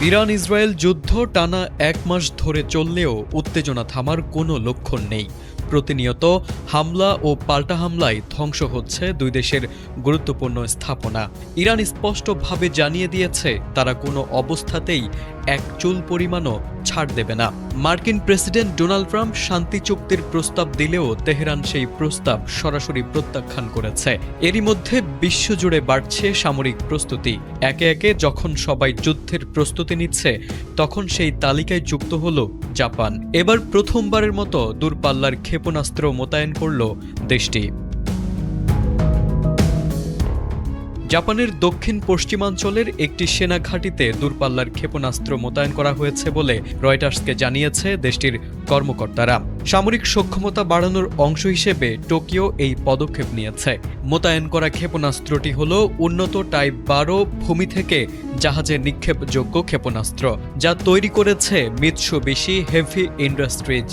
Iran Israel যুদ্ধ টানা ১ মাস ধরে চললেও উত্তেজনা থামার কোনো লক্ষণ নেই। প্রতিনিয়ত হামলা ও পাল্টা হামলায় ধ্বংস হচ্ছে দুই দেশের গুরুত্বপূর্ণ স্থাপনা। ইরান স্পষ্টভাবে জানিয়ে দিয়েছে তারা কোনো অবস্থাতেই এক চুল পরিমাণও ছাড় দেবে না। মার্কিন প্রেসিডেন্ট ডোনাল্ড ট্রাম্প শান্তি চুক্তির প্রস্তাব দিলেও তেহরান সেই প্রস্তাব সরাসরি প্রত্যাখ্যান করেছে। এরই মধ্যে বিশ্বজুড়ে বাড়ছে সামরিক প্রস্তুতি। একে একে যখন সবাই যুদ্ধের প্রস্তুতি নিচ্ছে, তখন সেই তালিকায় যুক্ত হল জাপান। এবার প্রথমবারের মতো দূরপাল্লার ক্ষেপণাস্ত্র মোতায়েন করল দেশটি। জাপানের দক্ষিণ পশ্চিমাঞ্চলের একটি সেনা ঘাঁটিতে দূরপাল্লার ক্ষেপণাস্ত্র মোতায়েন করা হয়েছে বলে রয়টার্সকে জানিয়েছে দেশটির কর্মকর্তারা। সামরিক সক্ষমতা বাড়ানোর অংশ হিসেবে টোকিও এই পদক্ষেপ নিয়েছে। মোতায়েন করা ক্ষেপণাস্ত্রটি হল উন্নত টাইপ ১২ ভূমি থেকে জাহাজে নিক্ষেপযোগ্য ক্ষেপণাস্ত্র, যা তৈরি করেছে মিৎসুবিশি হেভি ইন্ডাস্ট্রিজ।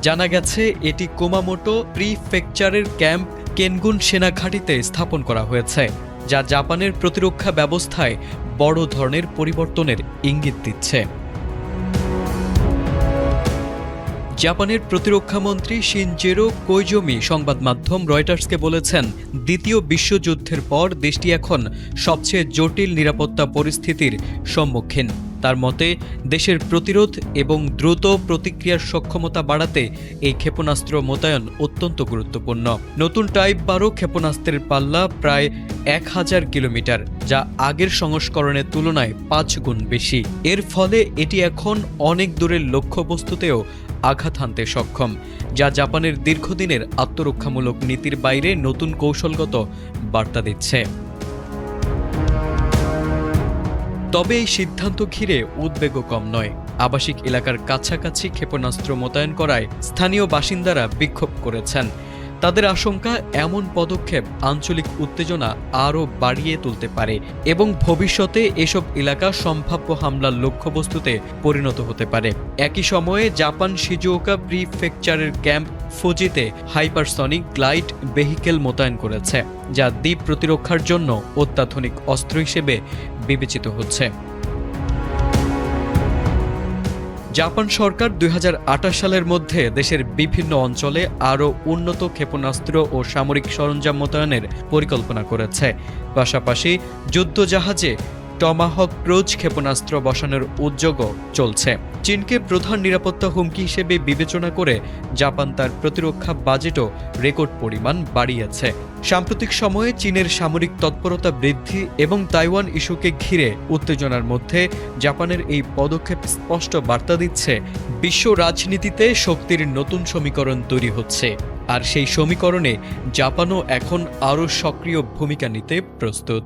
জানা গেছে এটি কুমামোটো প্রিফেকচারের ক্যাম্প কেনগুন সেনা ঘাঁটিতে স্থাপন করা হয়েছে, যা জাপানের প্রতিরক্ষা ব্যবস্থায় বড় ধরনের পরিবর্তনের ইঙ্গিত দিচ্ছে। জাপানের প্রতিরক্ষামন্ত্রী শিনজেরো কোইজোমি সংবাদ মাধ্যম রয়টার্সকে বলেছেন, দ্বিতীয় বিশ্বযুদ্ধের পর দেশটি এখন সবচেয়ে জটিল নিরাপত্তা পরিস্থিতির সম্মুখীন। তার মতে, দেশের প্রতিরোধ এবং দ্রুত প্রতিক্রিয়ার সক্ষমতা বাড়াতে এই ক্ষেপণাস্ত্র মোতায়েন অত্যন্ত গুরুত্বপূর্ণ। নতুন টাইপ ১২ ক্ষেপণাস্ত্রের পাল্লা প্রায় ১,০০০ কিলোমিটার, যা আগের সংস্করণের তুলনায় ৫ গুণ বেশি। এর ফলে এটি এখন অনেক দূরের লক্ষ্যবস্তুতেও আঘাত হানতে সক্ষম, যা জাপানের দীর্ঘদিনের আত্মরক্ষামূলক নীতির বাইরে নতুন কৌশলগত বার্তা দিচ্ছে। তবে এই সিদ্ধান্ত ঘিরে উদ্বেগও কম নয়। আবাসিক এলাকার কাছাকাছি ক্ষেপণাস্ত্র মোতায়েন করায় স্থানীয় বাসিন্দারা বিক্ষোভ করেছেন। তাদের আশঙ্কা, এমন পদক্ষেপ আঞ্চলিক উত্তেজনা আরও বাড়িয়ে তুলতে পারে এবং ভবিষ্যতে এসব এলাকা সম্ভাব্য হামলার লক্ষ্যবস্তুতে পরিণত হতে পারে। একই সময়ে জাপান শিজুওকা প্রিফেকচারের ক্যাম্প ফুজিতে হাইপারসনিক গ্লাইড ভেহিকেল মোতায়েন করেছে, যা দ্বীপ প্রতিরক্ষার জন্য অত্যাধুনিক অস্ত্র হিসেবে বিবেচিত হচ্ছে। জাপান সরকার ২০২৮ সালের মধ্যে দেশের বিভিন্ন অঞ্চলে আরও উন্নত ক্ষেপণাস্ত্র ও সামরিক সরঞ্জাম মোতায়েনের পরিকল্পনা করেছে। পাশাপাশি যুদ্ধজাহাজে টমাহক ক্রুজ ক্ষেপণাস্ত্র বসানোর উদ্যোগও চলছে। চীনকে প্রধান নিরাপত্তা হুমকি হিসেবে বিবেচনা করে জাপান তার প্রতিরক্ষা বাজেটও রেকর্ড পরিমাণ বাড়িয়েছে। সাম্প্রতিক সময়ে চীনের সামরিক তৎপরতা বৃদ্ধি এবং তাইওয়ান ইস্যুকে ঘিরে উত্তেজনার মধ্যে জাপানের এই পদক্ষেপ স্পষ্ট বার্তা দিচ্ছে, বিশ্ব রাজনীতিতে শক্তির নতুন সমীকরণ তৈরি হচ্ছে, আর সেই সমীকরণে জাপানও এখন আরও সক্রিয় ভূমিকা নিতে প্রস্তুত।